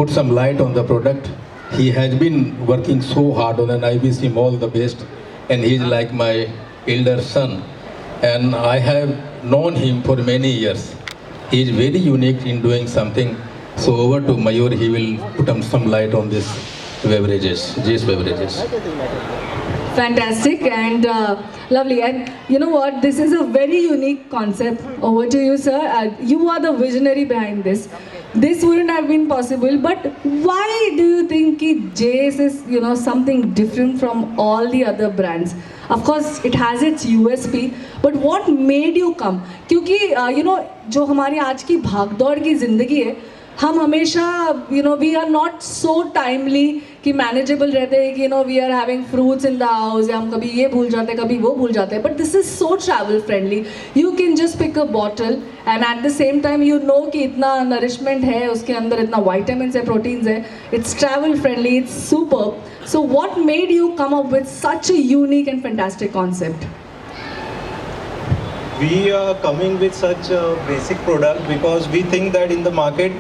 put some light on the product. He has been working so hard on an IBC Mall, the best, and he's like my elder son. And I have known him for many years. He is very unique in doing something. So over to Mayur, he will put some light on this beverages, these beverages. Fantastic and lovely. And you know what? This is a very unique concept. Over to you, sir. You are the visionary behind this. This wouldn't have been possible. But why do you think Jace is, something different from all the other brands? Of course, it has its USP. But what made you come? क्योंकि जो हमारी आज की भागदौड़ की जिंदगी है, हम हमेशा we are not so timely कि मैनेजेबल रहते हैं कि we are having fruits in the house, या हम कभी ये भूल जाते हैं कभी वो भूल जाते हैं. But this is so travel friendly. You can just pick a bottle and at the same time कि इतना नरिशमेंट है उसके अंदर, इतना वाइटामिन्स है, प्रोटीन्स है. It's travel friendly, it's super. So what made you come up with such a unique and fantastic concept? We are coming with such a basic product because we think that in the market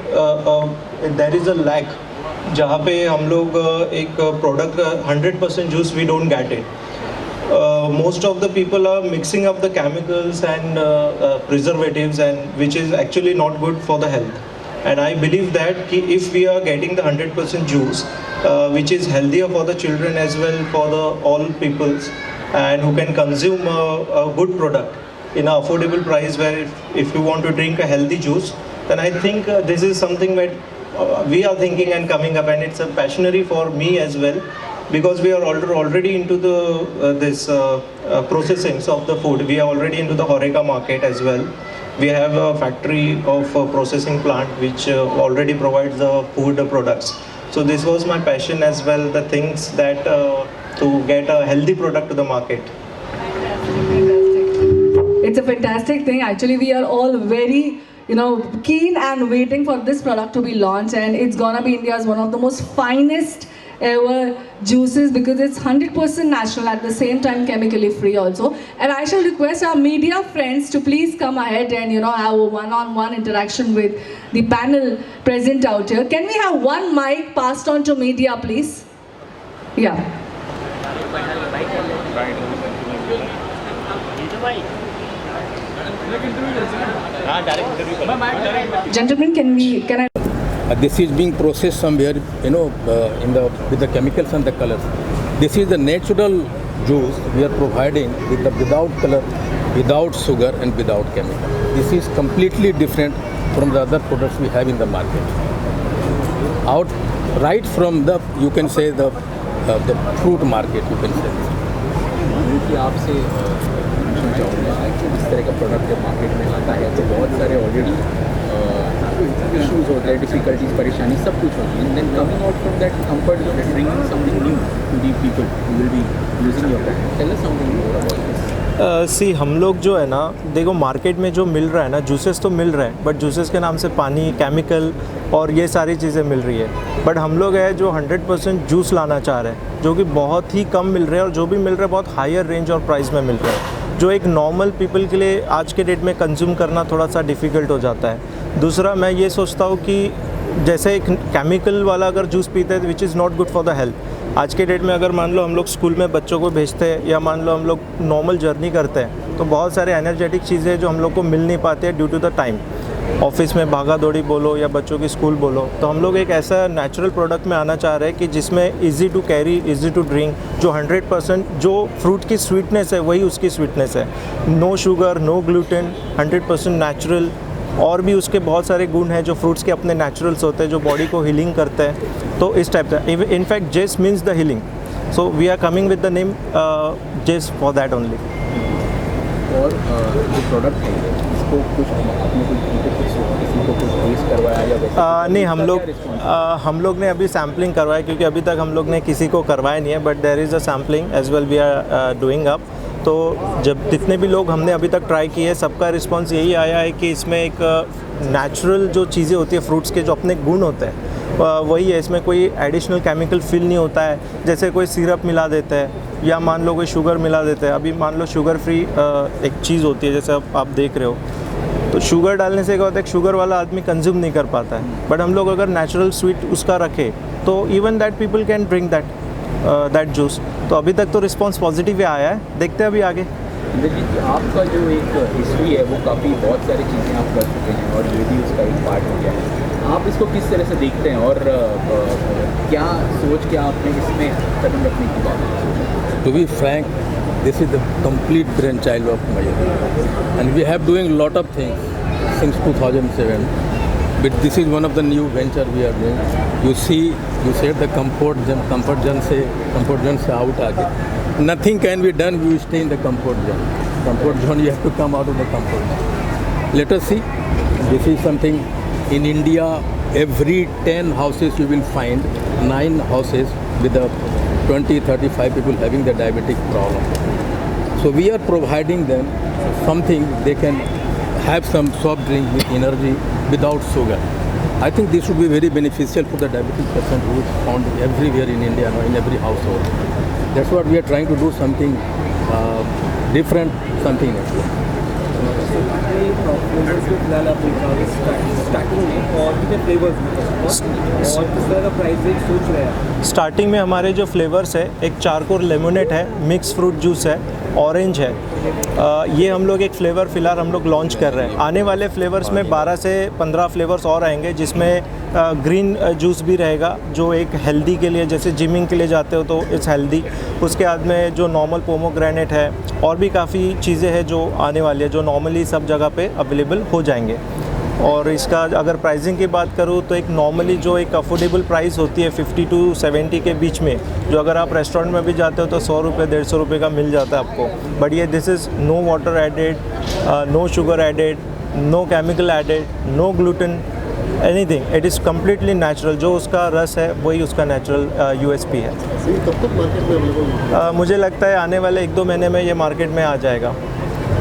there is a lack जहाँ पे हम लोग एक product 100% juice we don't get it. Most of the people are mixing up the chemicals and preservatives, and which is actually not good for the health. And I believe that if we are getting the 100% juice, which is healthier for the children as well for the all peoples, and who can consume a good product in an affordable price, where if you want to drink a healthy juice, then I think this is something that we are thinking and coming up, and it's a passionate for me as well, because we are already into the this processing of the food. We are already into the Horeca market as well. We have a factory of processing plant which already provides the food products. So this was my passion as well, the things that to get a healthy product to the market. It's a fantastic thing. Actually, we are all very, keen and waiting for this product to be launched, and it's gonna be India's one of the most finest ever juices because it's 100% natural, at the same time chemically free also. And I shall request our media friends to please come ahead and have a one-on-one interaction with the panel present out here. Can we have one mic passed on to media, please? Yeah. Gentlemen, can I? This is being processed somewhere, with the chemicals and the colors. This is the natural juice we are providing without color, without sugar, and without chemical. This is completely different from the other products we have in the market. Right from the, you can say the fruit market, you can say. कि आपसे पूछना चाहूँगा कि इस तरह का product जब market में आता है तो बहुत सारे ऑलरेडी इश्यूज होते हैं, डिफिकल्टीज, परेशानी सब कुछ होती है. Then coming out from that comfort zone and bringing something new to the people who will be using your brand. Tell us something more about this. See हम लोग जो है ना, देखो मार्केट में जो मिल रहा है ना, जूसेस तो मिल रहे हैं, बट जूसेस के नाम से पानी, केमिकल और ये सारी चीज़ें मिल रही है. बट हम लोग है जो 100% जूस लाना चाह रहे हैं, जो कि बहुत ही कम मिल रहे हैं, और जो भी मिल रहा है बहुत हायर रेंज और प्राइस में मिल रहा है, जो एक नॉर्मल पीपल के लिए आज के डेट में कंज्यूम करना थोड़ा सा डिफ़िकल्ट हो जाता है. दूसरा, मैं ये सोचता हूँ कि जैसे एक केमिकल वाला अगर जूस पीते हैं which is not good for the health. आज के डेट में अगर मान लो हम लोग स्कूल में बच्चों को भेजते हैं, या मान लो हम लोग नॉर्मल जर्नी करते हैं, तो बहुत सारे एनर्जेटिक चीज़ें जो हम लोग को मिल नहीं पाते हैं due to the time. Office में भागा दौड़ी बोलो या बच्चों की स्कूल बोलो, तो हम लोग एक ऐसा नेचुरल प्रोडक्ट में आना चाह रहे हैं कि जिसमें easy to carry, easy to drink, जो 100% जो फ्रूट की स्वीटनेस है वही उसकी स्वीटनेस है. No sugar, no gluten, 100% natural. और भी उसके बहुत सारे गुण हैं जो फ्रूट्स के अपने नेचुरल्स होते हैं, जो बॉडी को हीलिंग करते हैं. तो इस टाइप का इनफैक्ट जेस means the healing. So we are coming with the name जेस फॉर दैट ओनली. और जो प्रोडक्ट है इसको कुछ आपने किसी को कुछ टेस्ट करवाया या वैसे? नहीं, हम लोग ने अभी सैम्पलिंग करवाया, क्योंकि अभी तक हम लोग ने किसी को करवाया नहीं है, but there is a sampling as well we are doing up. तो जब जितने भी लोग हमने अभी तक ट्राई किए, सबका रिस्पांस यही आया है कि इसमें एक नेचुरल जो चीज़ें होती है फ्रूट्स के, जो अपने गुण होते हैं वही है. इसमें कोई एडिशनल केमिकल फिल नहीं होता है, जैसे कोई सिरप मिला देते हैं या मान लो कोई शुगर मिला देते हैं. अभी मान लो शुगर फ्री एक चीज़ होती है, जैसे आप देख रहे हो, तो शुगर डालने से क्या होता है, शुगर वाला आदमी कंज्यूम नहीं कर पाता है, बट हम लोग अगर नेचुरल स्वीट उसका रखें तो even that people can drink that juice. तो अभी तक तो रिस्पॉन्स पॉजिटिव ही आया है, देखते हैं अभी आगे। इंद्रजीत, आपका जो एक हिस्ट्री है वो काफ़ी बहुत सारी चीज़ें आप कर चुके हैं और ये भी उसका एक पार्ट हो गया है। आप इसको किस तरह से देखते हैं और क्या सोच के आपने इसमें कदम रखने की बात है? To be frank, this is the complete brainchild of Mayur, and we have doing lot of things since 2007. But this is one of the new venture we are doing. You see, you said the comfort zone से out आगे. Nothing can be done. We stay in the comfort zone. Comfort zone, you have to come out of the comfort zone. Let us see. This is something in India. Every 10 houses you will find 9 houses with the 20-35 people having the diabetic problem. So we are providing them something they can have some soft drink with energy without sugar. I think this would be very beneficial for the diabetic person who is found everywhere in India, in every household. That's what we are trying to do, something different, something natural. Starting में हमारे जो flavours है, एक चारकोर lemonade है, mix fruit juice है, orange है। ये हम लोग एक फ्लेवर फ़िलहाल हम लोग लॉन्च कर रहे हैं। आने वाले फ्लेवर्स में 12 से 15 फ्लेवर्स और आएंगे, जिसमें ग्रीन जूस भी रहेगा जो एक हेल्दी के लिए, जैसे जिमिंग के लिए जाते हो तो इट्स हेल्दी। उसके बाद में जो नॉर्मल पोमोग्रेनेट है, और भी काफ़ी चीज़ें हैं जो आने वाली है, जो नॉर्मली सब जगह पे अवेलेबल हो जाएंगे। और इसका अगर प्राइसिंग की बात करूँ तो एक नॉर्मली जो एक अफोर्डेबल प्राइस होती है 50 to 70 के बीच में, जो अगर आप रेस्टोरेंट में भी जाते हो तो 100 रुपये 150 रुपये का मिल जाता है आपको। बट ये this is no water added, no sugar added, no chemical added, no gluten, anything. It is completely natural. जो उसका रस है वही उसका नेचुरल USP है। कब तक मार्केट में अवेलेबल? मुझे लगता है आने वाले 1-2 महीने में ये मार्केट में आ जाएगा।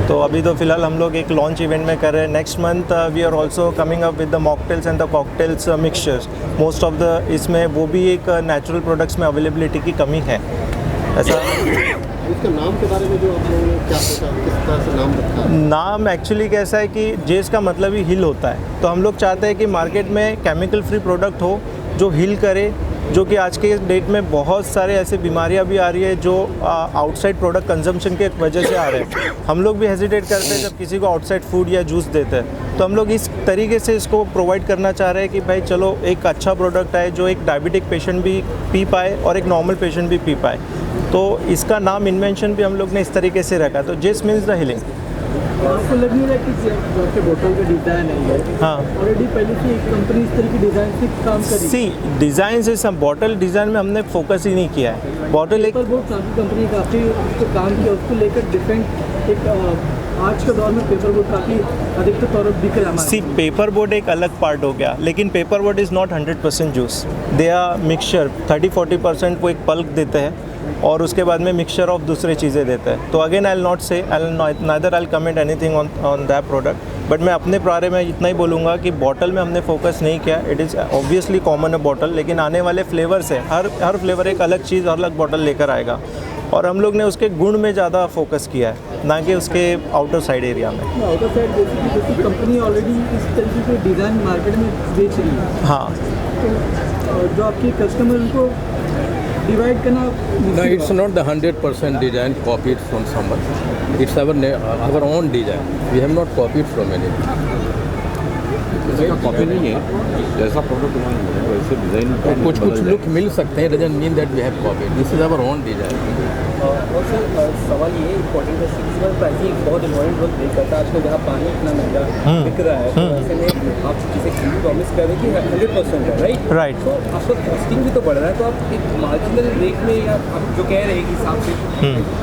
तो अभी तो फ़िलहाल हम लोग एक लॉन्च इवेंट में कर रहे हैं। Next month we are also coming up with the mocktails and the cocktails mixtures. Most of the इसमें वो भी एक नेचुरल प्रोडक्ट्स में अवेलेबिलिटी की कमी है ऐसा। इसका नाम के बारे में जो आप लोगों ने क्या सोचा, किस तरह से नाम रखा है? नाम एक्चुअली कैसा है कि जेस का मतलब ही हिल होता है, तो हम लोग चाहते हैं कि मार्केट में केमिकल फ्री प्रोडक्ट हो जो हिल करे, जो कि आज के डेट में बहुत सारे ऐसे बीमारियां भी आ रही है जो आउटसाइड प्रोडक्ट कंजम्पशन के वजह से आ रहे हैं। हम लोग भी हेजिटेट करते हैं जब किसी को आउटसाइड फूड या जूस देते हैं, तो हम लोग इस तरीके से इसको प्रोवाइड करना चाह रहे हैं कि भाई चलो एक अच्छा प्रोडक्ट है जो एक डायबिटिक पेशेंट भी पी पाए और एक नॉर्मल पेशेंट भी पी पाए। तो इसका नाम इन्वेंशन भी हम लोग ने इस तरीके से रखा, तो जेस मीन्स द हिलिंग। आपको लग नहीं रहा कि जो आपके बोतल का डिज़ाइन है, हाँ, ऑलरेडी पहले से एक कंपनी इस तरह की डिज़ाइन से काम कर रही है? सी डिज़ाइन से सब बॉटल डिज़ाइन में हमने फोकस ही नहीं किया है। बॉटल एक पेपर बोर्ड काफ़ी कंपनी काफ़ी उसको काम किया, उसको लेकर डिफरेंट एक आज के दौर में पेपर बोर्ड काफ़ी अधिकतर तौर पर दिख रहा है। सी पेपर बोर्ड एक अलग पार्ट हो गया, लेकिन paper board is not 100% juice. They are mixture 30-40% वो एक पल्प देते हैं और उसके बाद में मिक्सचर ऑफ दूसरी चीज़ें देते हैं। तो अगेन आई विल नॉट से, neither I will comment anything on that product, but मैं अपने बारे में इतना ही बोलूँगा कि बॉटल में हमने फोकस नहीं किया। इट इज़ ऑब्वियसली कॉमन है बॉटल, लेकिन आने वाले फ्लेवर्स है, हर फ्लेवर एक अलग चीज़, अलग बॉटल लेकर आएगा, और हम लोग ने उसके गुण में ज़्यादा फोकस किया है, ना कि उसके आउटर साइड एरिया में। आउटर साइड जैसे कंपनी ऑलरेडी इस तरीके के डिज़ाइन मार्केट में बेच रही है, हाँ, तो जो आपके कस्टमर उनको डिवाइड करना No, it's not the 100% design copied from someone. It's our own design. We have not copied from anyone. इसका कॉपी नहीं है, जैसा प्रोडक्ट बनाएंगे वैसे डिज़ाइन कुछ लुक मिल सकते हैं, doesn't mean that we have copied. This is our own design. और सर सवाल ये इम्पोर्टेंट है, सीजनल प्राइसिंग बहुत इम्पोर्टेंट रोल प्ले करता है। आजकल जहाँ पानी इतना महंगा बिक रहा है, तो ऐसे में आप जिसे प्रॉमिस कर रहे हैं कि 100% है, राइट? तो आपका कॉस्टिंग भी तो बढ़ रहा है, तो आप एक मार्जिनल रेट में या आप जो कह रहे हैं हिसाब से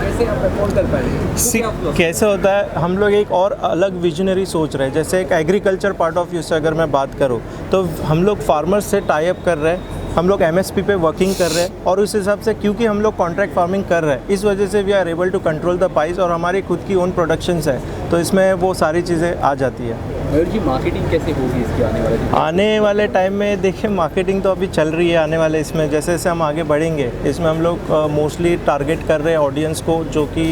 कैसे आप अफोर्ड कर पाएंगे? कैसे होता है, हम लोग एक और अलग विजनरी सोच रहे हैं। जैसे एक एग्रीकल्चर पार्ट ऑफ यूज से अगर मैं बात करूँ तो हम लोग फार्मर्स से टाई अप कर रहे हैं, हम लोग MSP पे वर्किंग कर रहे हैं और उस हिसाब से क्योंकि हम लोग कॉन्ट्रैक्ट फार्मिंग कर रहे हैं इस वजह से we are able to control the price और हमारी खुद की ओन प्रोडक्शंस है तो इसमें वो सारी चीज़ें आ जाती है। मयूर जी मार्केटिंग कैसे होगी इसकी आने वाले टाइम में देखिए मार्केटिंग तो अभी चल रही है आने वाले इसमें जैसे जैसे हम आगे बढ़ेंगे इसमें हम लोग मोस्टली टारगेट कर रहे हैं ऑडियंस को जो कि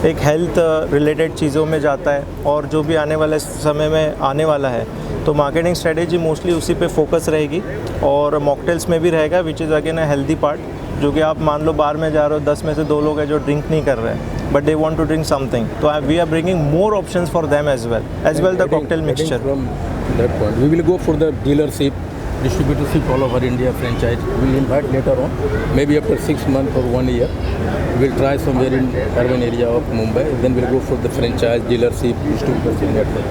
एक हेल्थ रिलेटेड चीज़ों में जाता है और जो भी आने वाले समय में आने वाला है तो मार्केटिंग स्ट्रेटेजी मोस्टली उसी पे फोकस रहेगी और मॉकटेल्स में भी रहेगा which is again a healthy part जो कि आप मान लो बार में जा रहे हो 10 में से 2 लोग हैं जो ड्रिंक नहीं कर रहे हैं but they want to drink something तो we are bringing more options for them as well the cocktail mixture From that point, we will go for the dealership, distributorship all over India franchise. We will invite later on, maybe after 6 months or 1 year. We will try somewhere in urban area of Mumbai. Then we'll go for the franchise, dealership, distributorship network.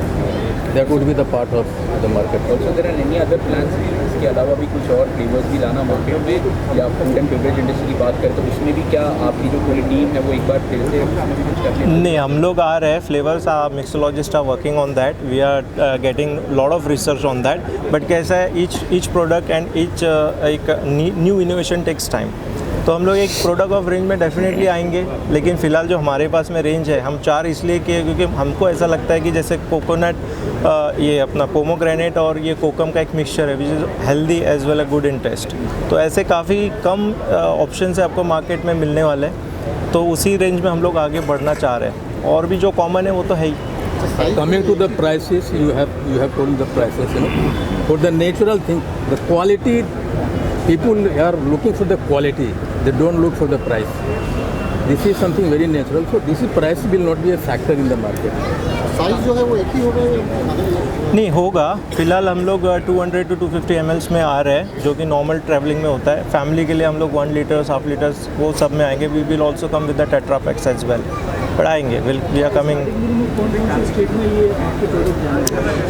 That would be the part of the market. Also there are any other plans इसके अलावा भी कुछ और flavours भी लाना market में या food and beverage industry की बात करें तो उसमें भी क्या आपकी जो पूरी टीम है वो एक बार फिर से उसमें भी कुछ करने नहीं हम लोग आ रहे हैं flavours mixologists are working on that we are getting lot of research on that but कैसा है ईच प्रोडक्ट एंड ईच एक न्यू इनोवेशन टेक्स टाइम तो हम लोग एक प्रोडक्ट ऑफ रेंज में डेफिनेटली आएंगे लेकिन फ़िलहाल जो हमारे पास में रेंज है हम 4 इसलिए किए क्योंकि हमको ऐसा लगता है कि जैसे कोकोनट ये अपना पोमोग्रेनेट और ये कोकम का एक मिक्सचर है which is healthy as well a good in taste तो ऐसे काफ़ी कम ऑप्शन है आपको मार्केट में मिलने वाले तो उसी रेंज में हम लोग आगे बढ़ना चाह रहे हैं और भी जो कॉमन है वो तो है ही। Coming to the prices, you have told the prices. For the natural thing, the quality, people are looking for the quality. They don't look for the price. This is something very natural. So this price will not be a factor in the market. Size जो है वो एक ही होगा या नहीं होगा फिलहाल हम लोग 200 to 250 ml में आ रहे हैं जो कि नॉर्मल ट्रैवलिंग में होता है फैमिली के लिए हम लोग 1 लीटर्स हाफ लीटर्स वो सब में आएंगे we will also come with the tetra packs as well but आएंगे वी आर कमिंग।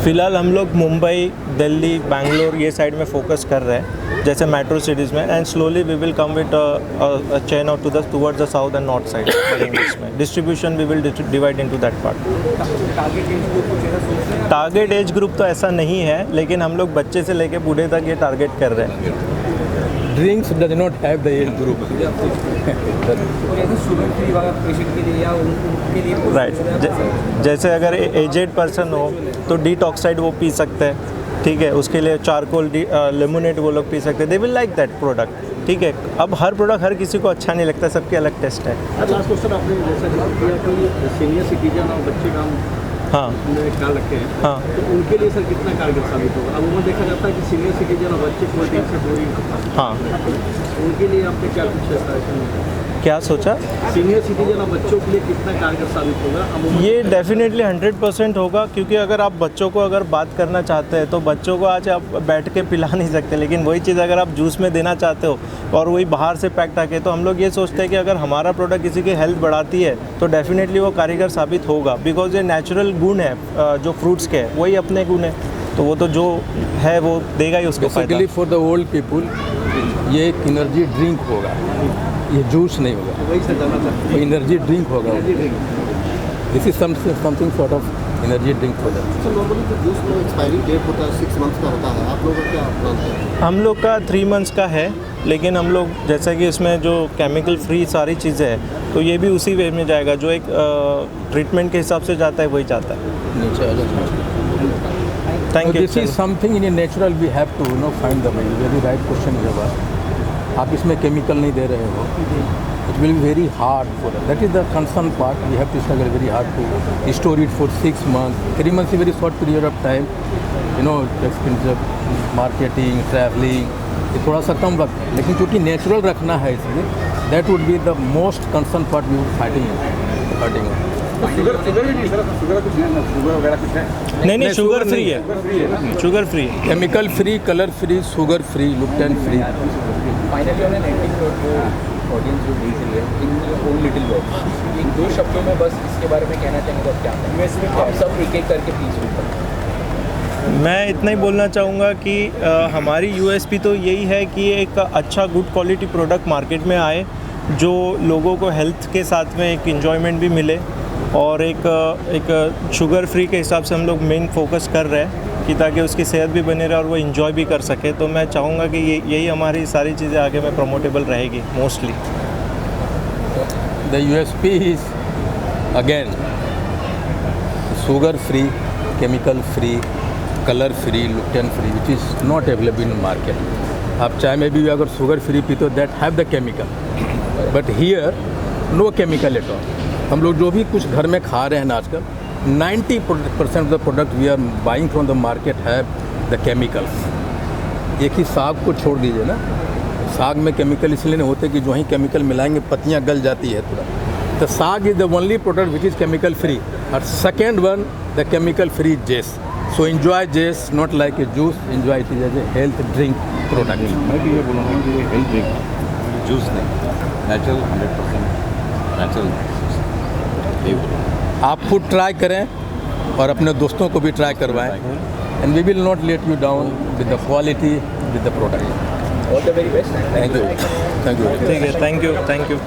फ़िलहाल हम लोग मुंबई दिल्ली बैंगलोर ये साइड में फोकस कर रहे हैं जैसे मेट्रो सिटीज़ में and slowly we will come with chain out towards the south and north side इसमें distribution we will divide into that part. Target age group तो ऐसा नहीं है लेकिन हम लोग बच्चे से लेके बूढ़े तक ये टारगेट कर रहे हैं। Drinks does not have the age group. Right जैसे अगर एजेड पर्सन हो तो डिटॉक्साइड वो पी सकते हैं ठीक है उसके लिए चारकोल लेमोनेड वो लोग पी सकते हैं they will like that product ठीक है। अब हर प्रोडक्ट हर किसी को अच्छा नहीं लगता सबके अलग टेस्ट है। लास्ट क्वेश्चन आपने जैसा जवाब दिया कि सीनियर सिटीजन और बच्चे का हाँ ख्याल रखे हैं हाँ तो उनके लिए सर कितना कारगर साबित होगा। अब वो देखा जाता है कि सीनियर सिटीजन और बच्चे प्रोटीन से दूरी हाँ उनके लिए आपने क्या कुछ क्या सोचा सीनियर सिटीजन और बच्चों के लिए कितना कारगर साबित होगा। ये डेफिनेटली 100% होगा क्योंकि अगर आप बच्चों को अगर बात करना चाहते हैं तो बच्चों को आज आप बैठ के पिला नहीं सकते लेकिन वही चीज़ अगर आप जूस में देना चाहते हो और वही बाहर से पैक्ड आके तो हम लोग ये सोचते हैं कि अगर हमारा प्रोडक्ट किसी की हेल्थ बढ़ाती है तो डेफिनेटली वो कारीगर साबित होगा बिकॉज ये नेचुरल गुण है जो फ्रूट्स के है वही अपने गुण है तो वो तो जो है वो देगा ही उसको फायदा। Basically for the old people ये एक एनर्जी ड्रिंक होगा ये जूस नहीं होगा एनर्जी ड्रिंक होगा this is something sort of energy drink होगा। सर नॉर्मली तो जूस में एक्सपायरी डेट होता है 6 मंथ्स का होता है आप लोगों का क्या प्लान है। हम लोग का 3 मंथ्स का है लेकिन हम लोग जैसा कि इसमें जो केमिकल फ्री सारी चीज़ें हैं तो ये भी उसी वे में जाएगा जो एक ट्रीटमेंट के हिसाब से जाता है वही जाता है। Thank you. This is something in natural we have to find the way very right question है आप इसमें केमिकल नहीं दे रहे हो it will be very hard for that is the concern part we have to struggle very hard to store it for 6 months 3 months is very short period of time expensive marketing travelling ये थोड़ा सा कम वक्त है लेकिन चूँकि natural रखना है इसलिए that would be the most concern part we fighting नहीं शुगर फ्री है sugar free chemical free colour free sugar free gluten free. Finally on an ending note जो ऑडियंस जो देख रही है इन ओन लिटिल वर्ड्स इन 2 शब्दों में बस इसके बारे में कहना चाहेंगे तो क्या आप सब एक एक करके प्लीज। मैं इतना ही बोलना चाहूँगा कि हमारी USP तो यही है कि एक अच्छा गुड क्वालिटी प्रोडक्ट मार्केट में आए जो लोगों को हेल्थ के साथ में एक इन्जॉयमेंट भी मिले और एक शुगर फ्री के हिसाब से हम लोग मेन फोकस कर रहे हैं कि ताकि उसकी सेहत भी बनी रहे और वो इन्जॉय भी कर सके। तो मैं चाहूँगा कि यही हमारी सारी चीज़ें आगे में प्रमोटेबल रहेगी mostly. The USP is again sugar free, chemical free, color free, gluten free, which is not available in market. आप चाय में भी अगर शुगर फ्री पीते हो that have the chemical, but here no chemical at all. हम लोग जो भी कुछ घर में खा रहे हैं ना आजकल 90% of the product we are buying from the market have the chemicals. एक ही साग को छोड़ दीजिए ना, साग में केमिकल इसलिए नहीं होते कि जो ही केमिकल मिलाएंगे पत्तियाँ गल जाती है तुरंत। The saag is the only product which is chemical free. और second one the chemical free जेस। सो एन्जॉय जेस not like a juice, enjoy it is as a health drink product. मैं भी ये बोलूँगा कि ये हेल्थ ड्रिंक जूस नहीं, नेचुरल 100% नेचुरल। आप खुद ट्राई करें और अपने दोस्तों को भी ट्राई करवाएं, and we will not let you down with the quality, with the product. All the very best. Thank you, thank you. ठीक है, थैंक यू।